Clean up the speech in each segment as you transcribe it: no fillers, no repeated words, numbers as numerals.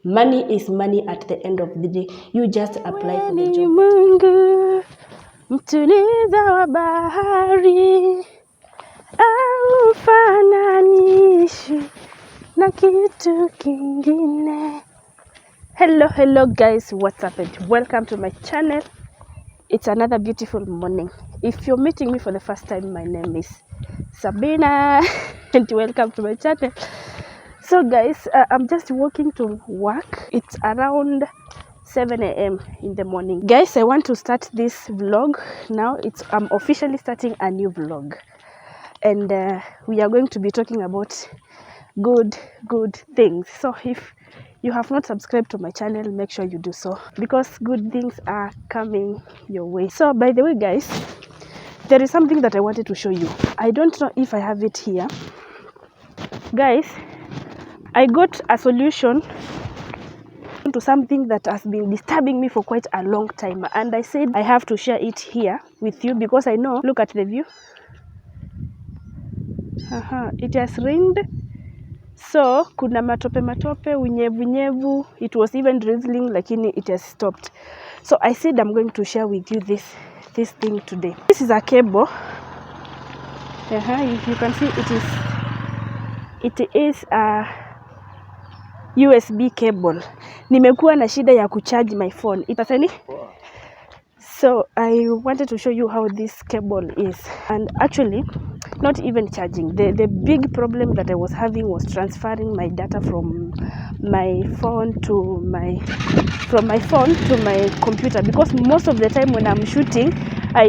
Money is money at the end of the day. You just apply for the job. Mungu mtuliza wa bahari, aufananishi na kitu kingine. Hello guys, what's up and welcome to my channel. It's another beautiful morning. If you're meeting me for the first time, my name is Sabina and welcome to my channel. So guys, I'm just walking to work. It's around 7 a.m. in the morning. Guys, I want to start this vlog now. I'm officially starting a new vlog, and we are going to be talking about good things. So if you have not subscribed to my channel, make sure you do so, because good things are coming your way. So by the way guys, there is something that I wanted to show you. I don't know if I have it here. Guys, I got a solution to something that has been disturbing me for quite a long time, and I said I have to share it here with you because I know, look at the view. It has rained, so kuna matope unyevu. It was even drizzling, lakini it has stopped. So I said I'm going to share with you this thing today. This is a cable. If you can see, it is a USB cable. Nimekuwa na shida ya kucharge my phone. So I wanted to show you how this cable is, and actually not even charging. The big problem that I was having was transferring my data from my phone to my computer, because most of the time when I'm shooting I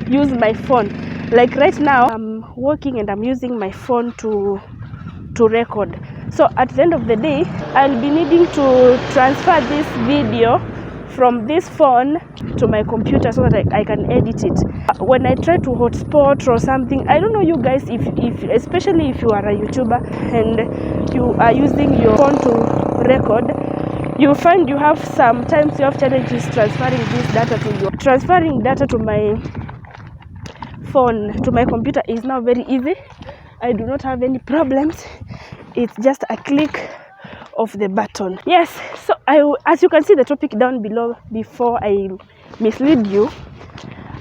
use my phone. Like right now I'm working and I'm using my phone to record. So at the end of the day, I'll be needing to transfer this video from this phone to my computer so that I can edit it. When I try to hotspot or something, I don't know you guys, if especially if you are a YouTuber and you are using your phone to record, you find you have sometimes you have challenges transferring this data to you. Transferring data to my phone to my computer is now very easy. I do not have any problems. It's just a click of the button. Yes, so as you can see the topic down below, before I mislead you,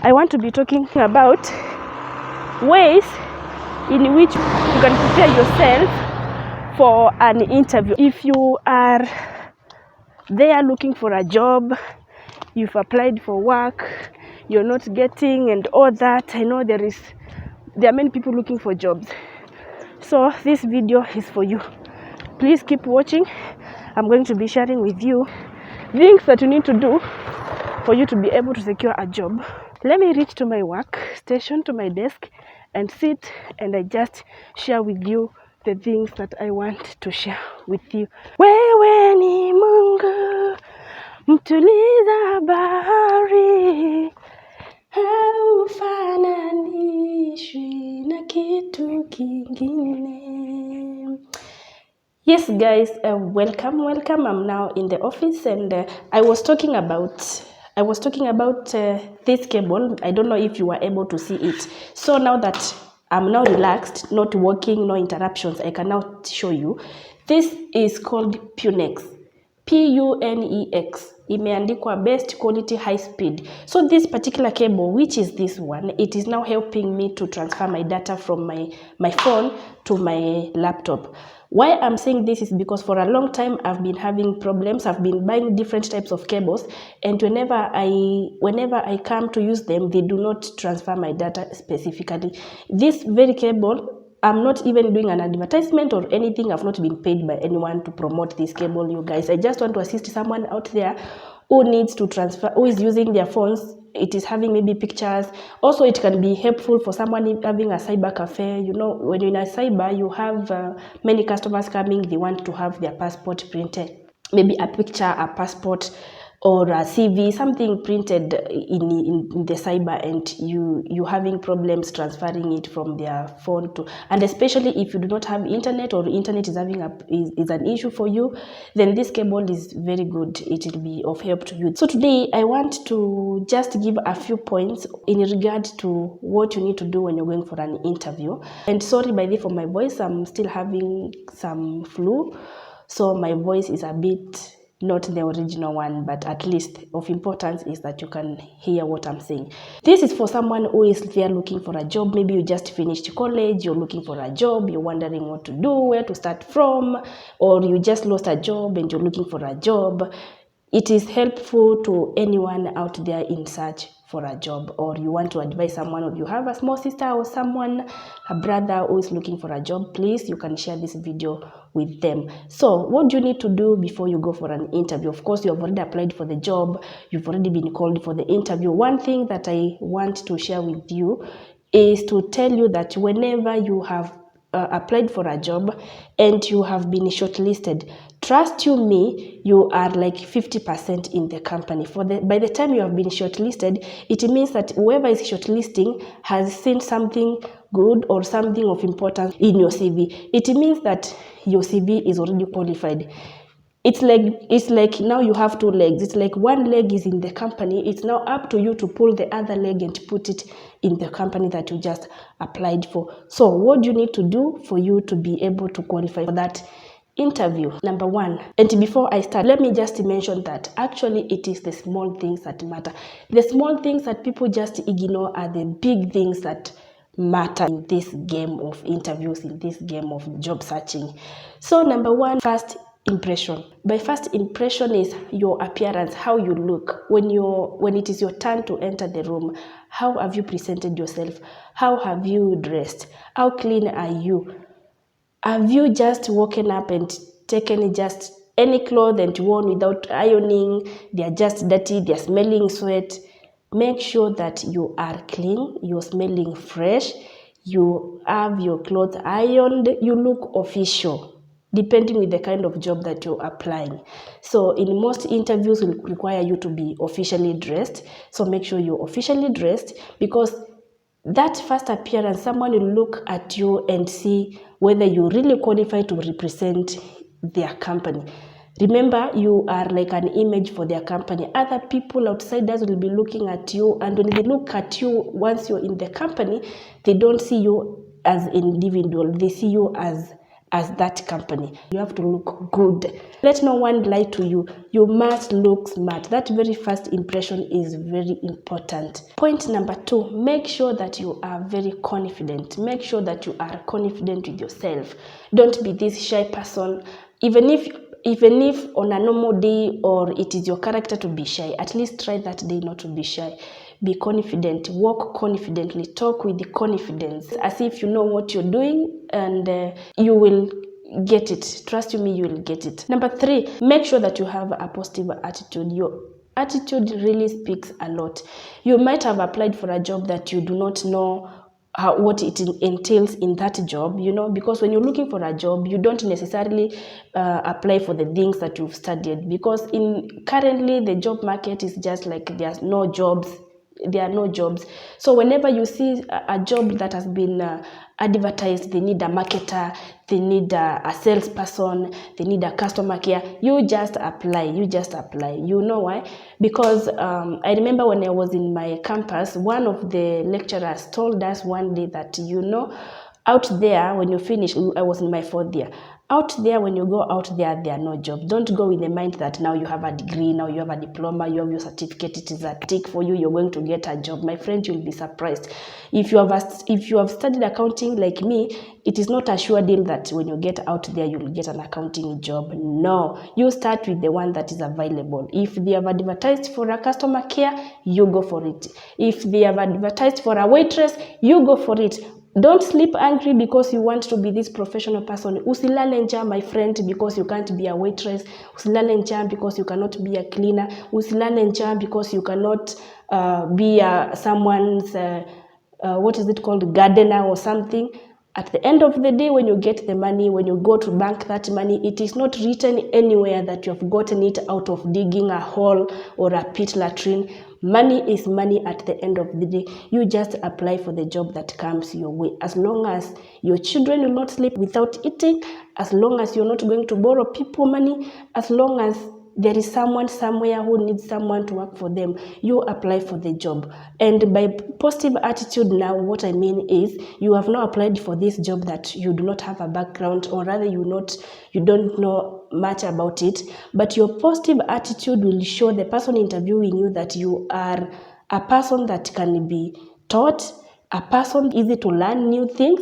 I want to be talking about ways in which you can prepare yourself for an interview. If you are there looking for a job, you've applied for work, you're not getting and all that, I know there are many people looking for jobs. So this video is for you. Please keep watching. I'm going to be sharing with you things that you need to do for you to be able to secure a job. Let me reach to my work station, to my desk, and sit, and I just share with you the things that I want to share with you. Wewe ni Mungu mtuliza bahari, haufananishwi na kitu kingine. Yes guys, welcome. I'm now in the office, and I was talking about this cable. I don't know if you were able to see it. So now that I'm now relaxed, not working, no interruptions, I can now show you. This is called Punex. Punex. Imeandikwa best quality high speed. So this particular cable, which is this one, it is now helping me to transfer my data from my phone to my laptop. Why I'm saying this is because for a long time I've been having problems. I've been buying different types of cables, and whenever I come to use them, they do not transfer my data specifically. This very cable, I'm not even doing an advertisement or anything. I've not been paid by anyone to promote this cable, you guys. I just want to assist someone out there who needs to transfer, who is using their phones. It is having maybe pictures. Also, it can be helpful for someone having a cyber cafe. You know, when you're in a cyber, you have many customers coming. They want to have their passport printed, maybe a picture, a passport, or a CV, something printed in the cyber, and you having problems transferring it from their phone to, and especially if you do not have internet, or internet is having is an issue for you, then this cable is very good. It will be of help to you. So today I want to just give a few points in regard to what you need to do when you're going for an interview. And sorry by the way for my voice, I'm still having some flu. so my voice is a bit not the original one, but at least of importance is that you can hear what I'm saying. This is for someone who is there looking for a job. Maybe you just finished college, you're looking for a job, you're wondering what to do, where to start from, or you just lost a job and you're looking for a job. It is helpful to anyone out there in search for a job, or you want to advise someone, or you have a small sister or someone, a brother who is looking for a job, please, you can share this video with them. So what do you need to do before you go for an interview? Of course, you have already applied for the job, you've already been called for the interview. One thing that I want to share with you is to tell you that whenever you have applied for a job and you have been shortlisted, trust you me, you are like 50% in the company. By the time you have been shortlisted, it means that whoever is shortlisting has seen something good or something of importance in your CV. It means that your CV is already qualified. It's like now you have two legs. It's like one leg is in the company. It's now up to you to pull the other leg and put it in the company that you just applied for. So what do you need to do for you to be able to qualify for that interview? Number one, and before I start, let me just mention that actually it is the small things that matter. The small things that people just ignore are the big things that matter in this game of interviews, in this game of job searching. So number one, first impression. By first impression is your appearance, how you look when it is your turn to enter the room. How have you presented yourself? How have you dressed? How clean are you? Have you just woken up and taken just any clothes and worn without ironing? They are just dirty, they are smelling sweat. Make sure that you are clean, you're smelling fresh, you have your clothes ironed, you look official, depending with the kind of job that you're applying. So in most interviews will require you to be officially dressed. So make sure you're officially dressed, because that first appearance, someone will look at you and see whether you really qualify to represent their company. Remember, you are like an image for their company. Other people, outsiders, will be looking at you, and when they look at you once you're in the company, they don't see you as an individual. They see you as that company. You have to look good. Let no one lie to you. You must look smart. That very first impression is very important. Point number two, make sure that you are very confident. Make sure that you are confident with yourself. Don't be this shy person. Even if on a normal day, or it is your character to be shy, at least try that day not to be shy. Be confident, walk confidently, talk with the confidence, as if you know what you're doing, and you will get it. Trust me, you will get it. Number three, make sure that you have a positive attitude. Your attitude really speaks a lot. You might have applied for a job that you do not know what it entails in that job, because when you're looking for a job, you don't necessarily apply for the things that you've studied, because currently the job market is just like there are no jobs. So whenever you see a job that has been advertised, they need a marketer, they need a salesperson, they need a customer care, you just apply. You know why? Because I remember when I was in my campus, one of the lecturers told us one day that, out there, when you finish, I was in my 4th year, out there, when you go out there, there are no jobs. Don't go with the mind that now you have a degree, now you have a diploma, you have your certificate, it is a tick for you, you're going to get a job. My friend, you'll be surprised. If you have studied accounting like me, it is not a sure deal that when you get out there, you'll get an accounting job. No, you start with the one that is available. If they have advertised for a customer care, you go for it. If they have advertised for a waitress, you go for it. Don't sleep angry because you want to be this professional person. Usilale njaa, my friend, because you can't be a waitress. Usilale njaa because you cannot be a cleaner. Usilale njaa because you cannot be someone's, gardener or something. At the end of the day, when you get the money, when you go to bank that money, it is not written anywhere that you have gotten it out of digging a hole or a pit latrine. Money is money at the end of the day. You just apply for the job that comes your way. As long as your children will not sleep without eating, as long as you're not going to borrow people money, as long as there is someone somewhere who needs someone to work for them, you apply for the job. And by positive attitude now, what I mean is you have not applied for this job that you do not have a background, or rather you don't know much about it, but your positive attitude will show the person interviewing you that you are a person that can be taught, a person easy to learn new things.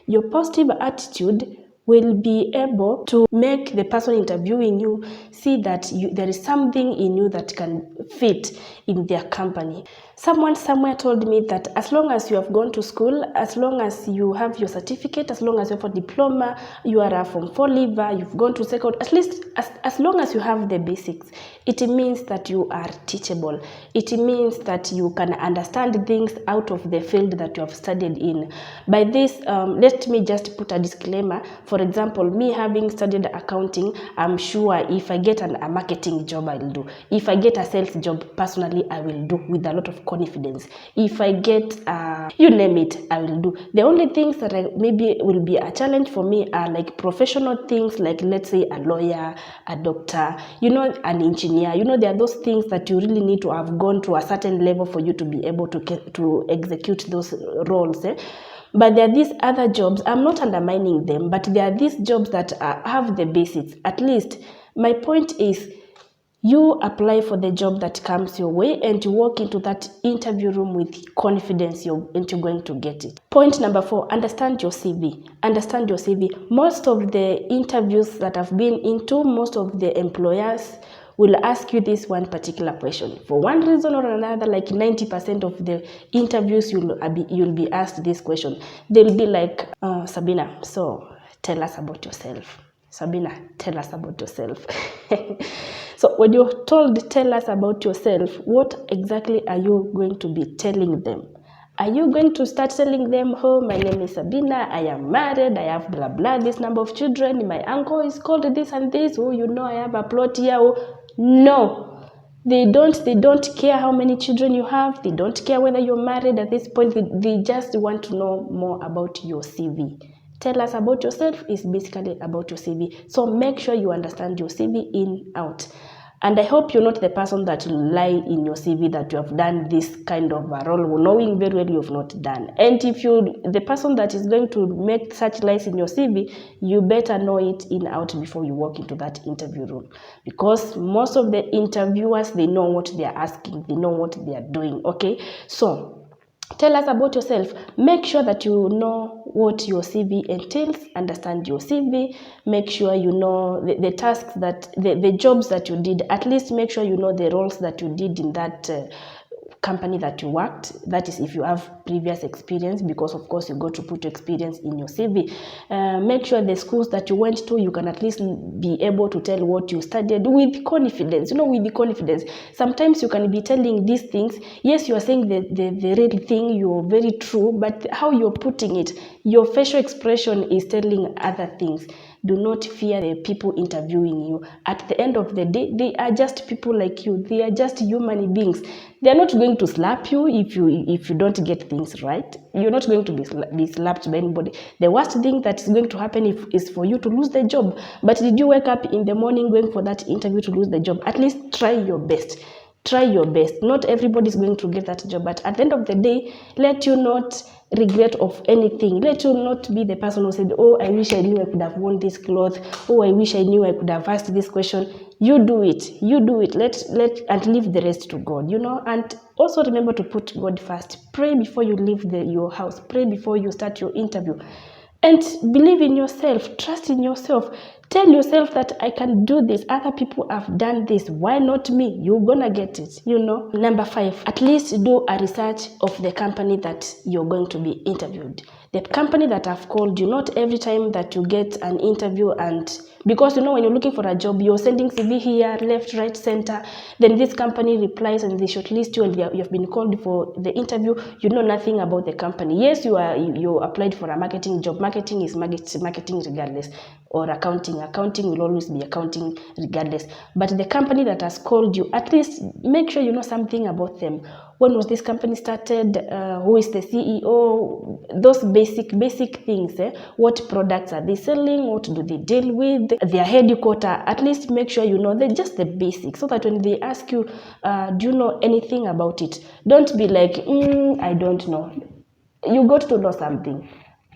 Your positive attitude will be able to make the person interviewing you see that there is something in you that can fit in their company. Someone somewhere told me that as long as you have gone to school, as long as you have your certificate, as long as you have a diploma, you are a Form 4 leaver, you've gone to second, at least as long as you have the basics, it means that you are teachable. It means that you can understand things out of the field that you have studied in. By this, let me just put a disclaimer. For example, me having studied accounting, I'm sure if I get a marketing job, I will do. If I get a sales job, personally, I will do with a lot of confidence. If I get, you name it, I will do. The only things that maybe will be a challenge for me are like professional things, like let's say a lawyer, a doctor, an engineer. There are those things that you really need to have gone to a certain level for you to be able to execute those roles. But there are these other jobs, I'm not undermining them, but there are these jobs that have the basics. At least, my point is, you apply for the job that comes your way and you walk into that interview room with confidence you're going to get it. Point number 4, understand your CV. Understand your CV. Most of the interviews that I've been into, most of the employers will ask you this one particular question. For one reason or another, like 90% of the interviews you'll be asked this question. They'll be like, Sabina, so tell us about yourself. Sabina, tell us about yourself. So when you're told, tell us about yourself, what exactly are you going to be telling them? Are you going to start telling them, oh, my name is Sabina, I am married, I have blah, blah, this number of children, my uncle is called this and this, oh, I have a plot here. Oh. No, they don't care how many children you have. They don't care whether you're married at this point. They just want to know more about your CV. Tell us about yourself is basically about your CV. So make sure you understand your CV in, out. And I hope you're not the person that will lie in your CV that you have done this kind of a role, knowing very well you have not done. And if you're the person that is going to make such lies in your CV, you better know it in, out before you walk into that interview room. Because most of the interviewers, they know what they are asking. They know what they are doing, okay? So tell us about yourself. Make sure that you know what your CV entails. Understand your CV. Make sure you know the tasks that, the jobs that you did. At least make sure you know the roles that you did in that company that you worked. That is if you have previous experience, because of course you got to put your experience in your CV. Make sure the schools that you went to, you can at least be able to tell what you studied with confidence. With the confidence. Sometimes you can be telling these things. Yes, you are saying the real thing, you're very true, but how you're putting it, your facial expression is telling other things. Do not fear the people interviewing you. At the end of the day, they are just people like you. They are just human beings. They are not going to slap you if you don't get things right. You're not going to be slapped by anybody. The worst thing that is going to happen is for you to lose the job. But did you wake up in the morning going for that interview to lose the job? At least try your best. Try your best. Not everybody is going to get that job, but at the end of the day, let you not regret of anything. Let you not be the person who said, oh, I wish I knew I could have worn this cloth. Oh, I wish I knew I could have asked this question. You do it. You do it. Let and leave the rest to God, And also remember to put God first. Pray before you leave your house. Pray before you start your interview. And believe in yourself. Trust in yourself. Tell yourself that I can do this. Other people have done this. Why not me? You're gonna get it, Number 5, at least do a research of the company that you're going to be interviewed. The company that I've called you, not every time that you get an interview, and because when you're looking for a job, you're sending CV here, left, right, center, then this company replies and they shortlist you and you've been called for the interview. You know nothing about the company. Yes, you applied for a marketing job. Marketing is marketing regardless, or accounting. Accounting will always be accounting regardless. But the company that has called you, at least make sure you know something about them. When was this company started? Who is the CEO? Those basic things. What products are they selling? What do they deal with? Their headquarters. At least make sure you know just the basics, so that when they ask you, do you know anything about it? Don't be like, I don't know. You got to know something.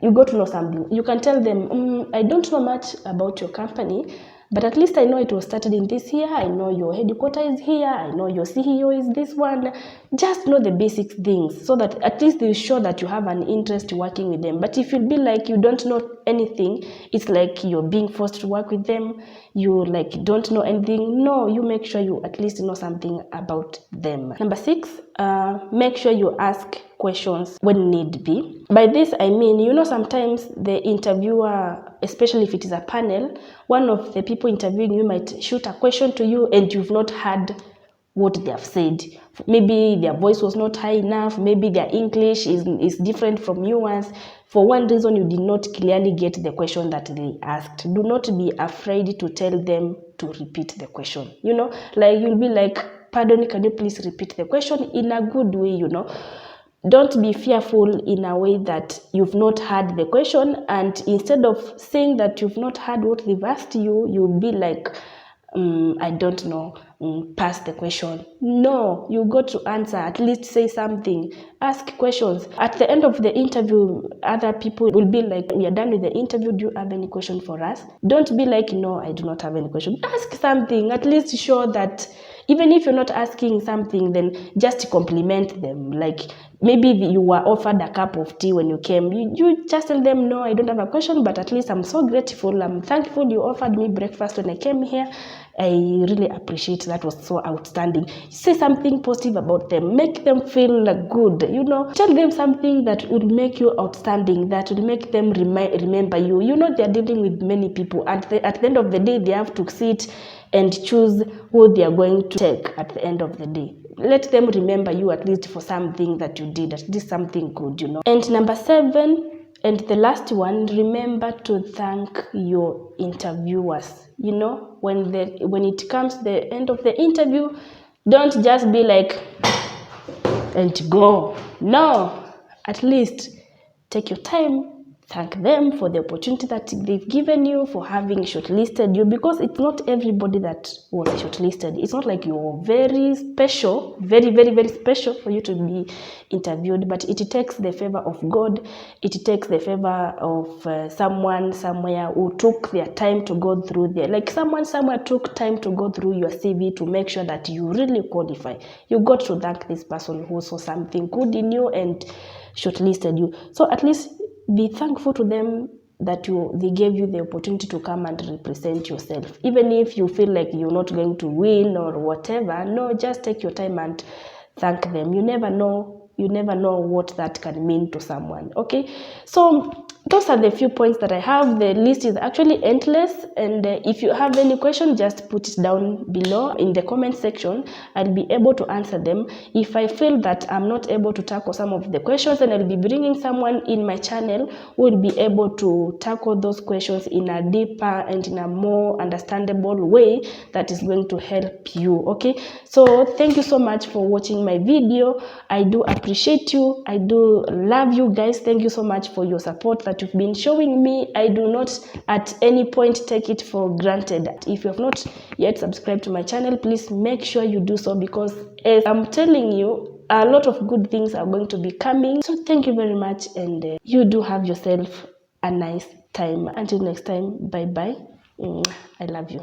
You got to know something. You can tell them, I don't know much about your company. but at least I know it was started in this year. I know your headquarters is here. I know your CEO is this one. Just know the basic things so that at least they show that you have an interest working with them. But if you be like you don't know anything, it's like you're being forced to work with them. You like don't know anything. No, you make sure you at least know something about them. Number 6, make sure you ask questions when need be. By this I mean, you know, sometimes the interviewer, especially if it is a panel, one of the people interviewing you might shoot a question to you and you've not heard what they have said. Maybe their voice was not high enough, maybe their English is different from yours. For one reason, you did not clearly get the question that they asked. Do not be afraid to tell them to repeat the question. You know, like you'll be like, pardon, can you please repeat the question in a good way, you know. Don't be fearful in a way that you've not heard the question, and instead of saying that you've not heard what they've asked you, you'll be like, I don't know, pass the question. No, you got to answer, at least say something, ask questions. At the end of the interview, other people will be like, we are done with the interview, do you have any question for us? Don't be like, no, I do not have any question. Ask something, at least show that even if you're not asking something, then just compliment them. Like maybe you were offered a cup of tea when you came. You just tell them, no, I don't have a question, but at least I'm so grateful. I'm thankful you offered me breakfast when I came here. I really appreciate that. Was so outstanding. Say something positive about them. Make them feel good. You know, tell them something that would make you outstanding, that will make them remember you. You know, they're dealing with many people. At the end of the day, they have to sit and choose who they are going to take at the end of the day. Let them remember you at least for something that you did, at least something good, you know. And number 7, and the last one, remember to thank your interviewers. You know, when it comes the end of the interview, don't just be like, and go. No, at least take your time. Thank them for the opportunity that they've given you, for having shortlisted you, because it's not everybody that was shortlisted. It's not like you're very special, very, very, very special for you to be interviewed, but it takes the favor of God. It takes the favor of someone somewhere who took their time to go through there. Like someone somewhere took time to go through your CV to make sure that you really qualify. You got to thank this person who saw something good in you and shortlisted you. So at least be thankful to them that they gave you the opportunity to come and represent yourself. Even if you feel like you're not going to win or whatever, no, just take your time and thank them. You never know what that can mean to someone. Okay, so those are the few points that I have. The list is actually endless, and if you have any question, just put it down below in the comment section. I'll be able to answer them. If I feel that I'm not able to tackle some of the questions, then I'll be bringing someone in my channel who will be able to tackle those questions in a deeper and in a more understandable way that is going to help you. Okay, so thank you so much for watching my video. I do appreciate you. I do love you guys. Thank you so much for your support that you've been showing me. I do not at any point take it for granted. If you have not yet subscribed to my channel, please make sure you do so, because as I'm telling you, a lot of good things are going to be coming. So thank you very much, and you do have yourself a nice time. Until next time, bye bye. I love you.